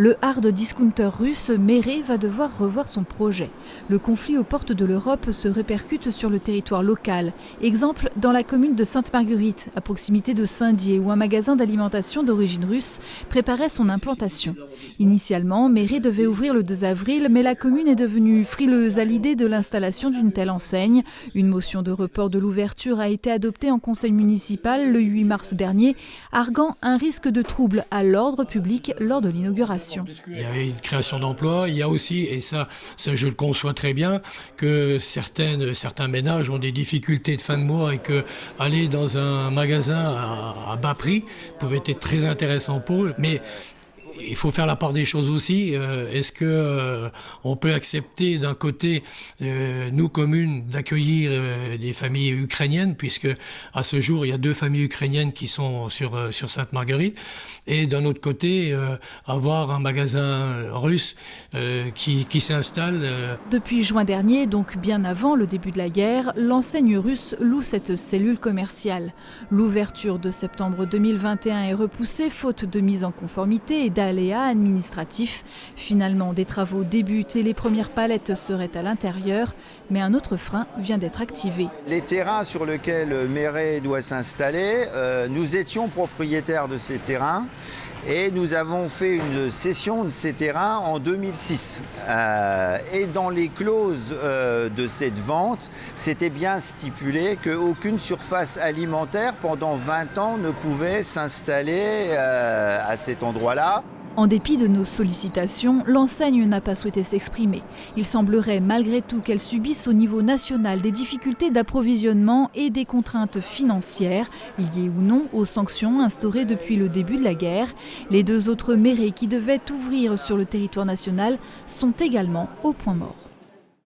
Le hard discounter russe Meret va devoir revoir son projet. Le conflit aux portes de l'Europe se répercute sur le territoire local. Exemple dans la commune de Sainte-Marguerite, à proximité de Saint-Dié, où un magasin d'alimentation d'origine russe préparait son implantation. Initialement, Meret devait ouvrir le 2 avril, mais la commune est devenue frileuse à l'idée de l'installation d'une telle enseigne. Une motion de report de l'ouverture a été adoptée en conseil municipal le 8 mars dernier, arguant un risque de trouble à l'ordre public lors de l'inauguration. Il y avait une création d'emplois, il y a aussi, et ça je le conçois très bien, que certains ménages ont des difficultés de fin de mois et que aller dans un magasin à bas prix pouvait être très intéressant pour eux. Mais il faut faire la part des choses aussi. Est-ce que on peut accepter d'un côté, nous communes, d'accueillir des familles ukrainiennes, puisque à ce jour il y a 2 familles ukrainiennes qui sont sur Sainte-Marguerite, et d'un autre côté avoir un magasin russe qui s'installe. Depuis juin dernier, donc bien avant le début de la guerre, l'enseigne russe loue cette cellule commerciale. L'ouverture de septembre 2021 est repoussée faute de mise en conformité et d'aléas administratifs. Finalement, des travaux débutent et les premières palettes seraient à l'intérieur, mais un autre frein vient d'être activé. Les terrains sur lesquels Meret doit s'installer, nous étions propriétaires de ces terrains et nous avons fait une cession de ces terrains en 2006. Et dans les clauses de cette vente, c'était bien stipulé qu'aucune surface alimentaire pendant 20 ans ne pouvait s'installer à cet endroit-là. En dépit de nos sollicitations, l'enseigne n'a pas souhaité s'exprimer. Il semblerait malgré tout qu'elle subisse au niveau national des difficultés d'approvisionnement et des contraintes financières, liées ou non aux sanctions instaurées depuis le début de la guerre. Les 2 autres Meret qui devaient ouvrir sur le territoire national sont également au point mort.